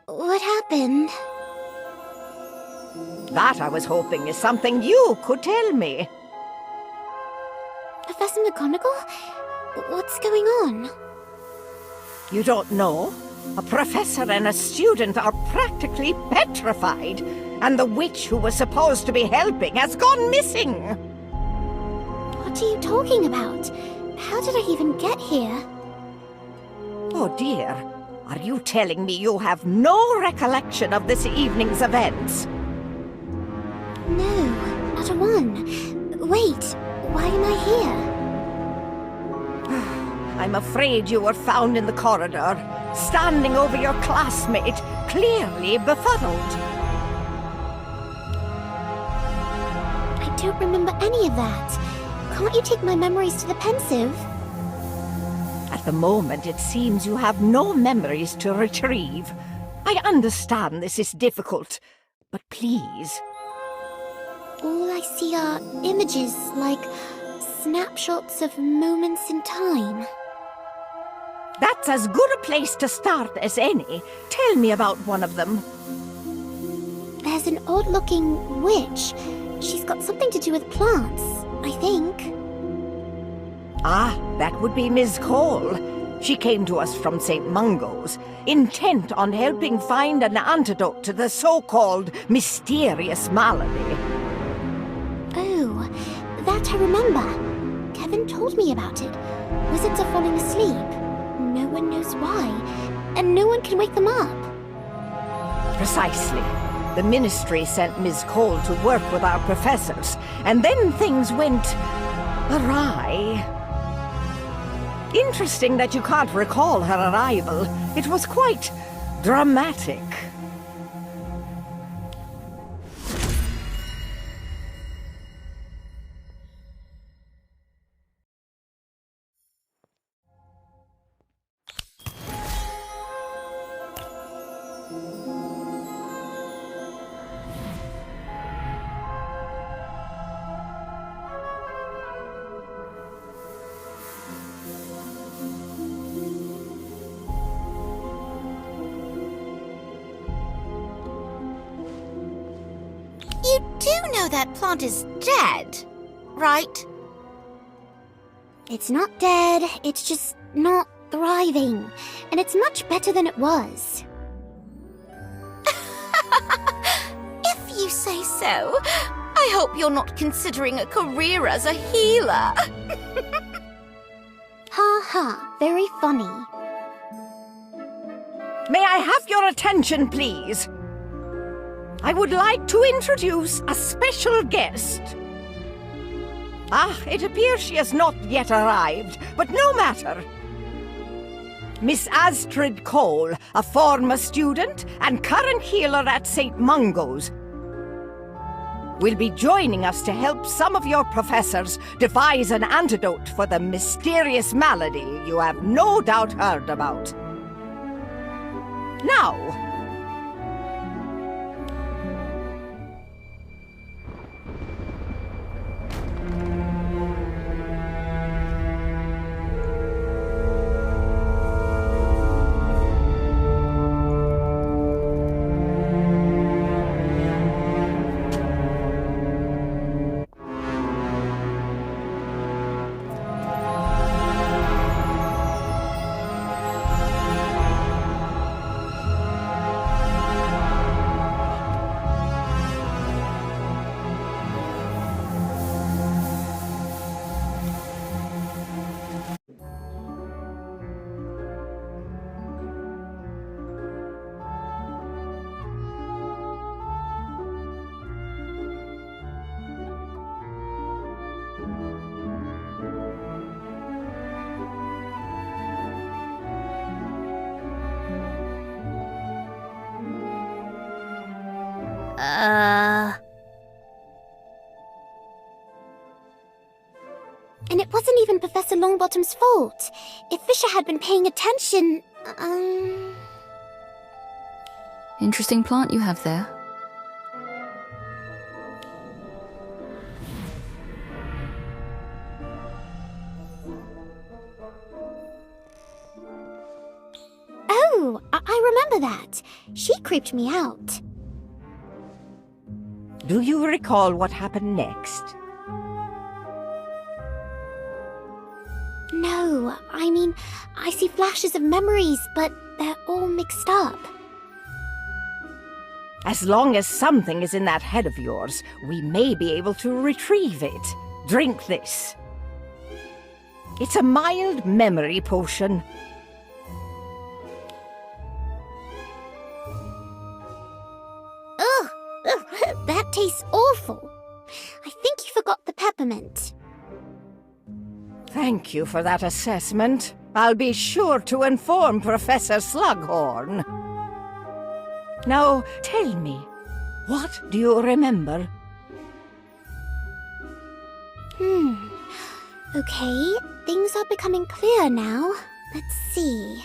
What happened? That I was hoping is something you could tell me. Professor McGonagall? What's going on? You don't know? A professor and a student are practically petrified, and the witch who was supposed to be helping has gone missing. What are you talking about? How did I even get here? Oh dear, are you telling me you have no recollection of this evening's events? No, not a one. Wait, why am I here? I'm afraid you were found in the corridor, standing over your classmate, clearly befuddled. I don't remember any of that. Can't you take my memories to the pensive? At the moment, it seems you have no memories to retrieve. I understand this is difficult, but please. All I see are images, like snapshots of moments in time. That's as good a place to start as any. Tell me about one of them. There's an odd-looking witch. She's got something to do with plants, I think. Ah, that would be Miss Cole. She came to us from St. Mungo's, intent on helping find an antidote to the so-called mysterious malady. Oh, that I remember. Kevin told me about it. Wizards are falling asleep. No one knows why, and no one can wake them up. Precisely. The Ministry sent Miss Cole to work with our professors, and then things went awry. Interesting that you can't recall her arrival. It was quite dramatic. You do know that plant is dead, right? It's not dead, it's just not thriving. And it's much better than it was. If you say so. I hope you're not considering a career as a healer. Ha ha, very funny. May I have your attention, please? I would like to introduce a special guest. Ah, it appears she has not yet arrived, but no matter. Miss Astrid Cole, a former student and current healer at St. Mungo's, will be joining us to help some of your professors devise an antidote for the mysterious malady you have no doubt heard about. Now, And it wasn't even Professor Longbottom's fault. If Fisher had been paying attention, Interesting plant you have there. smooch me out. Do you recall what happened next? No, I mean, I see flashes of memories, but they're all mixed up. As long as something is in that head of yours, we may be able to retrieve it. Drink this. It's a mild memory potion. Ugh, that tastes awful. I think you forgot the peppermint. Thank you for that assessment. I'll be sure to inform Professor Slughorn. Now, tell me, what do you remember? Okay, things are becoming clear now. Let's see.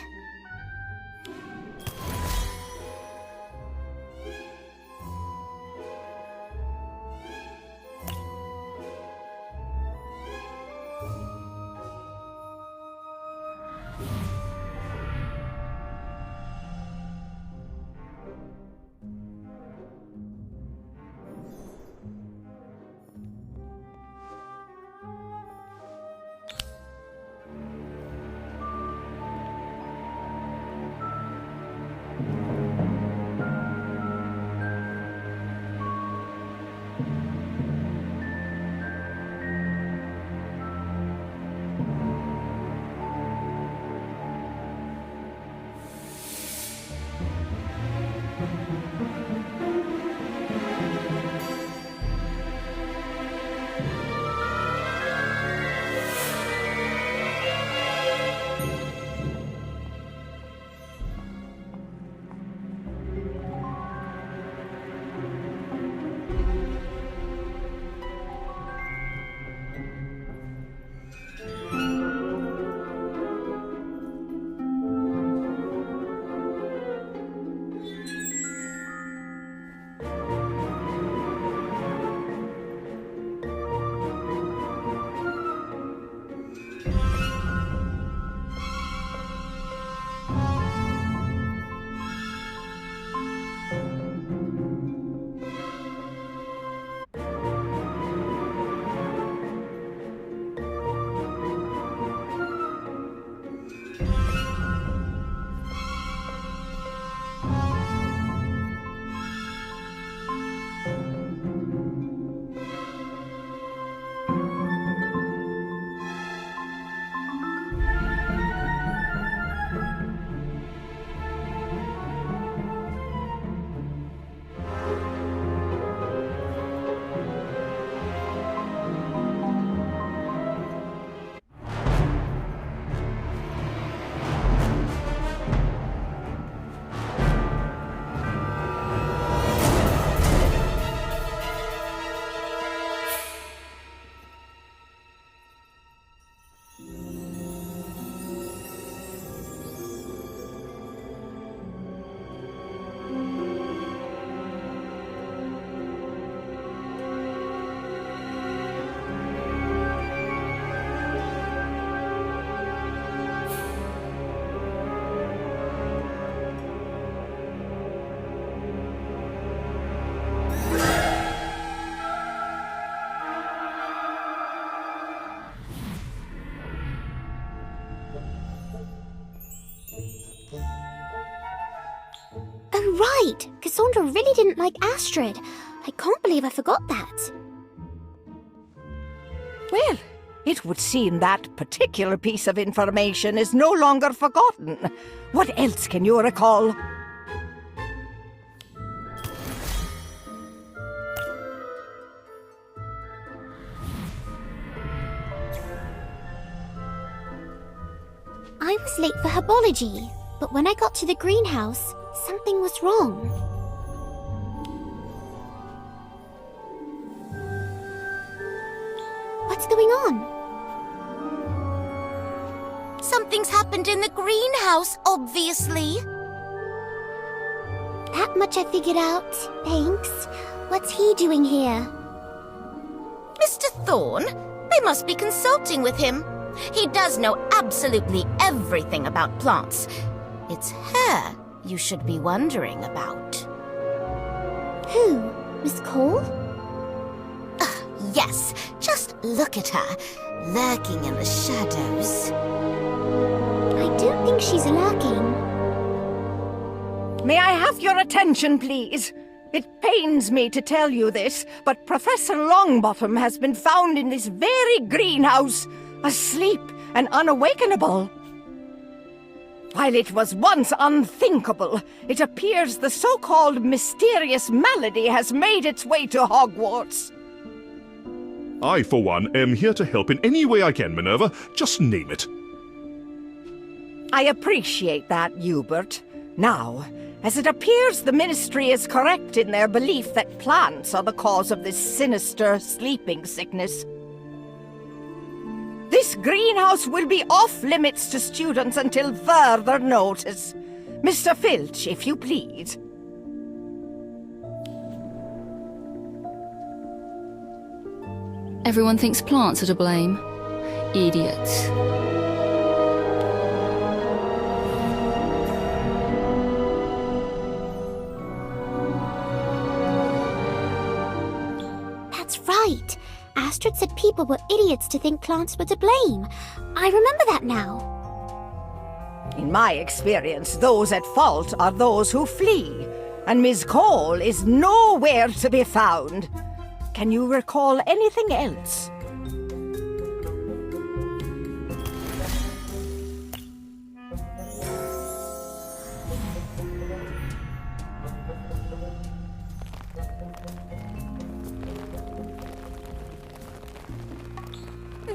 Right! Cassandra really didn't like Astrid. I can't believe I forgot that. Well, it would seem that particular piece of information is no longer forgotten. What else can you recall? I was late for herbology, but when I got to the greenhouse, something was wrong. What's going on? Something's happened in the greenhouse, obviously. That much I figured out. Thanks. What's he doing here? Mr. Thorne? They must be consulting with him. He does know absolutely everything about plants. It's her you should be wondering about. Who? Miss Cole? Yes, just look at her, lurking in the shadows. I don't think she's lurking. May I have your attention, please? It pains me to tell you this, but Professor Longbottom has been found in this very greenhouse, asleep and unawakenable. While it was once unthinkable, it appears the so-called mysterious malady has made its way to Hogwarts. I, for one, am here to help in any way I can, Minerva. Just name it. I appreciate that, Hubert. Now, as it appears the Ministry is correct in their belief that plants are the cause of this sinister sleeping sickness, this greenhouse will be off-limits to students until further notice. Mr. Filch, if you please. Everyone thinks plants are to blame. Idiots. That's right. Astrid said people were idiots to think plants were to blame. I remember that now. In my experience, those at fault are those who flee, and Miss Cole is nowhere to be found. Can you recall anything else?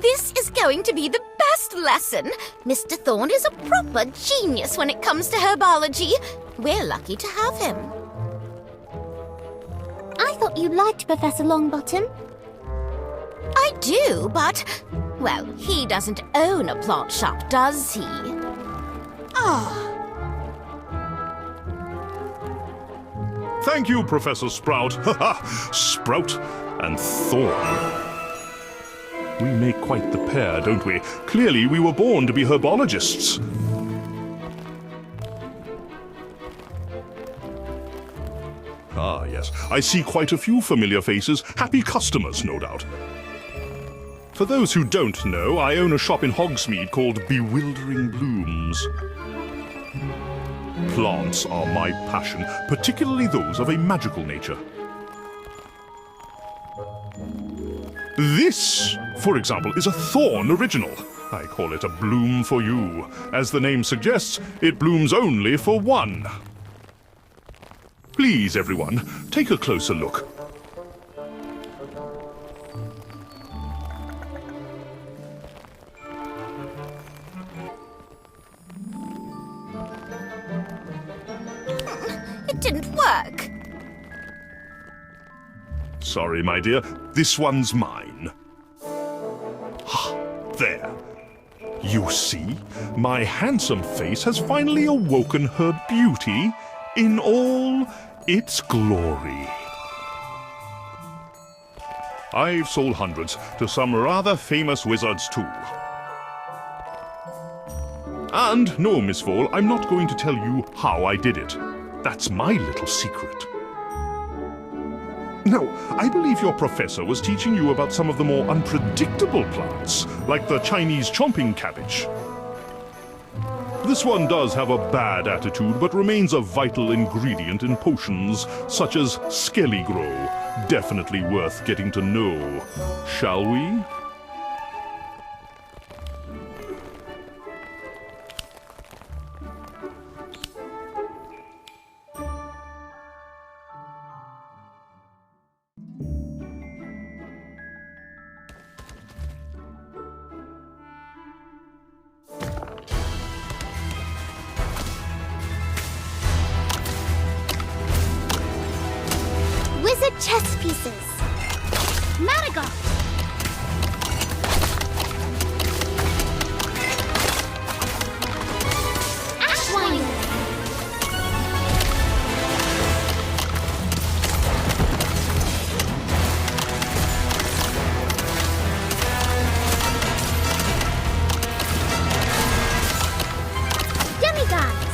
This is going to be the best lesson. Mr. Thorne is a proper genius when it comes to herbology. We're lucky to have him. I thought you liked Professor Longbottom. I do, but, well, he doesn't own a plant shop, does he? Thank you, Professor Sprout. Sprout and Thorn. We make quite the pair, don't we? Clearly, we were born to be herbologists. Ah, yes. I see quite a few familiar faces. Happy customers, no doubt. For those who don't know, I own a shop in Hogsmeade called Bewildering Blooms. Plants are my passion, particularly those of a magical nature. This, for example, is a thorn original. I call it a bloom for you. As the name suggests, it blooms only for one. Please, everyone, take a closer look. It didn't work. Sorry, my dear. This one's mine. Ah, there. You see, my handsome face has finally awoken her beauty in all its glory. I've sold hundreds to some rather famous wizards, too. And no, Miss Fall, I'm not going to tell you how I did it. That's my little secret. Now, I believe your professor was teaching you about some of the more unpredictable plants, like the Chinese chomping cabbage. This one does have a bad attitude, but remains a vital ingredient in potions, such as Skellygrow. Definitely worth getting to know. Shall we? Wizard chess pieces. Madagascar. Ashwinder. Demigods.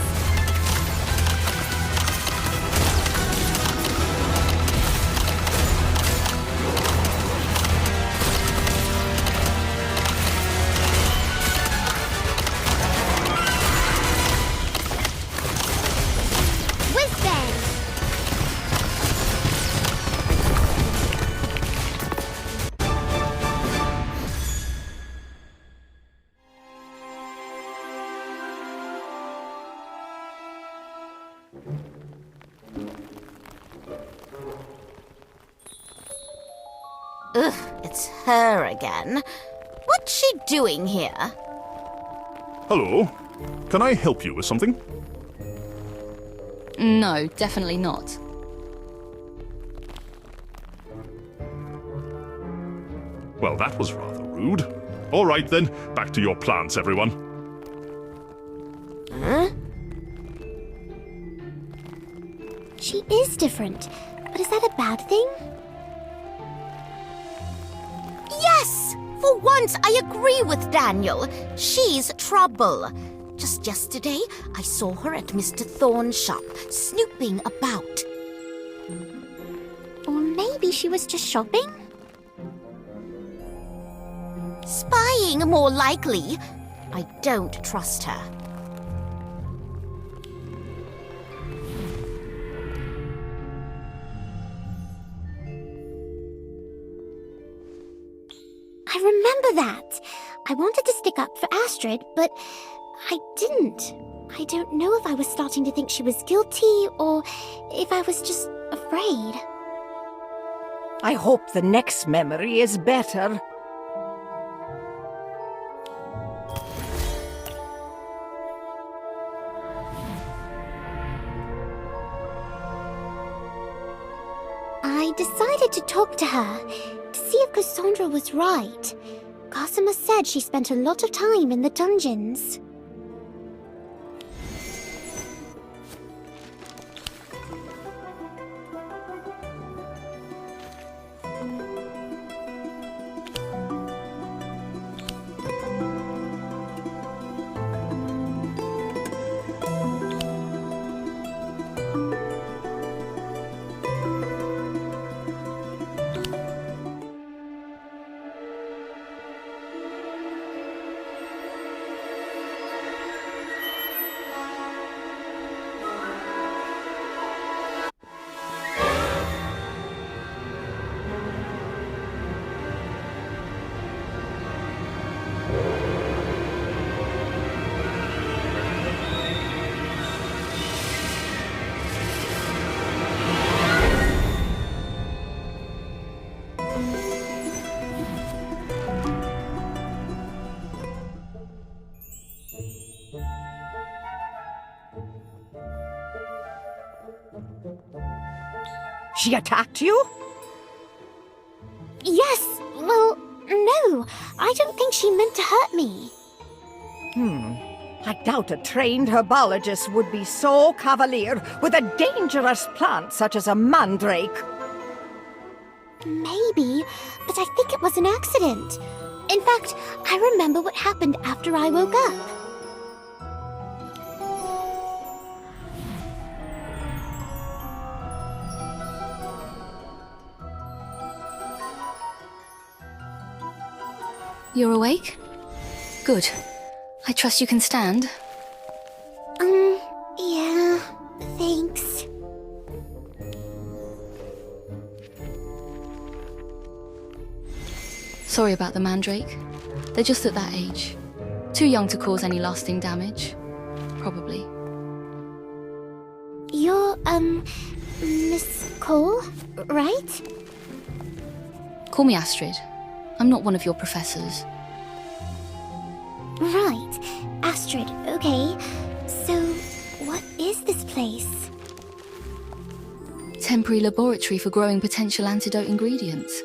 Ugh, it's her again. What's she doing here? Hello. Can I help you with something? No, definitely not. Well, that was rather rude. All right then, back to your plants, everyone. Huh? She is different, but is that a bad thing? Yes! For once, I agree with Daniel. She's trouble. Just yesterday, I saw her at Mr. Thorne's shop, snooping about. Or maybe she was just shopping? Spying, more likely. I don't trust her. I remember that. I wanted to stick up for Astrid, but I didn't. I don't know if I was starting to think she was guilty or if I was just afraid. I hope the next memory is better. I decided to talk to her, to see if Cassandra was right. Gossamer said she spent a lot of time in the dungeons. She attacked you? Yes, well, no. I don't think she meant to hurt me. I doubt a trained herbologist would be so cavalier with a dangerous plant such as a mandrake. Maybe, but I think it was an accident. In fact, I remember what happened after I woke up. You're awake? Good. I trust you can stand. Yeah, thanks. Sorry about the mandrake. They're just at that age. Too young to cause any lasting damage. Probably. You're, Miss Cole, right? Call me Astrid. I'm not one of your professors. Right. Astrid, okay. So, what is this place? Temporary laboratory for growing potential antidote ingredients,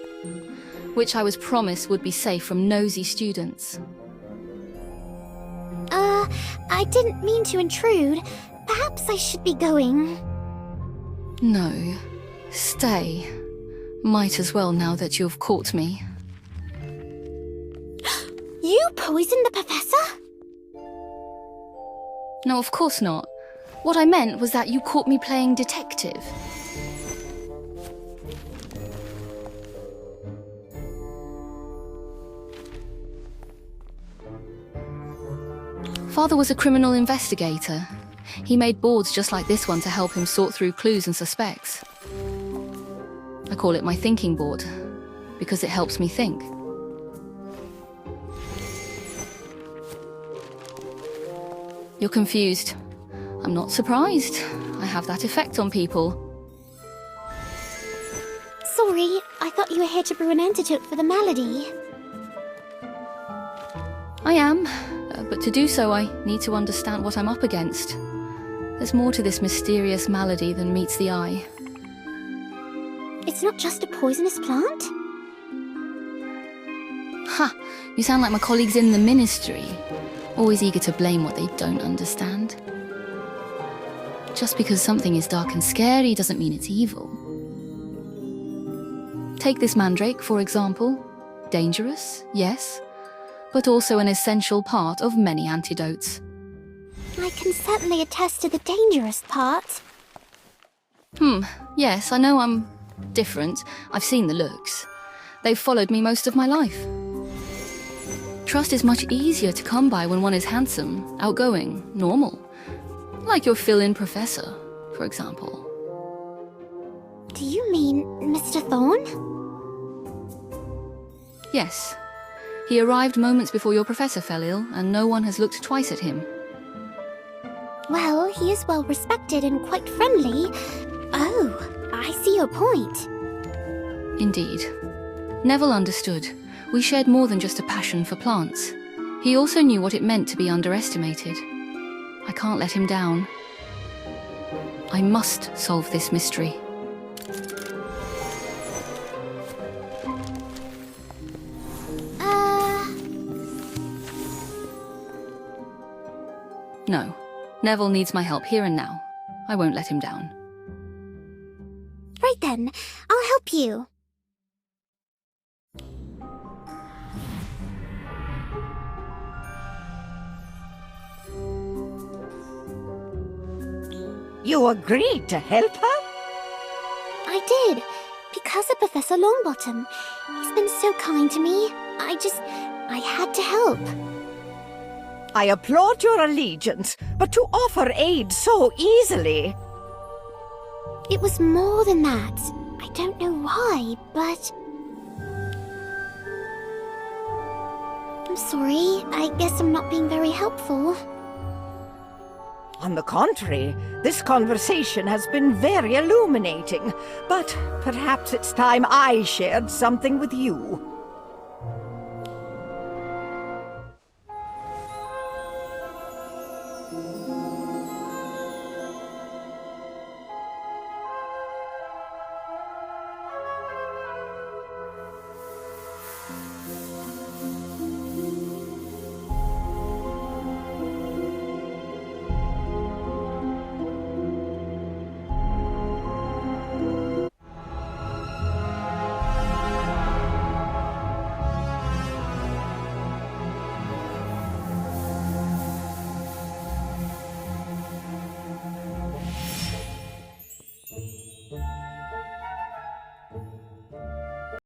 which I was promised would be safe from nosy students. I didn't mean to intrude. Perhaps I should be going. No. Stay. Might as well now that you've caught me. You poisoned the professor? No, of course not. What I meant was that you caught me playing detective. Father was a criminal investigator. He made boards just like this one to help him sort through clues and suspects. I call it my thinking board, because it helps me think. You're confused. I'm not surprised. I have that effect on people. Sorry, I thought you were here to brew an antidote for the malady. I am, but to do so I need to understand what I'm up against. There's more to this mysterious malady than meets the eye. It's not just a poisonous plant? Ha! You sound like my colleagues in the ministry. Always eager to blame what they don't understand. Just because something is dark and scary doesn't mean it's evil. Take this mandrake, for example. Dangerous, yes, but also an essential part of many antidotes. I can certainly attest to the dangerous part. Yes, I know I'm different. I've seen the looks. They've followed me most of my life. Trust is much easier to come by when one is handsome, outgoing, normal. Like your fill-in professor, for example. Do you mean Mr. Thorne? Yes. He arrived moments before your professor fell ill, and no one has looked twice at him. Well, he is well respected and quite friendly. Oh, I see your point. Indeed. Neville understood. We shared more than just a passion for plants. He also knew what it meant to be underestimated. I can't let him down. I must solve this mystery. No. Neville needs my help here and now. I won't let him down. Right then, I'll help you. You agreed to help her? I did, because of Professor Longbottom. He's been so kind to me. I had to help. I applaud your allegiance, but to offer aid so easily... It was more than that. I don't know why, but... I'm sorry. I guess I'm not being very helpful. On the contrary, this conversation has been very illuminating, but perhaps it's time I shared something with you.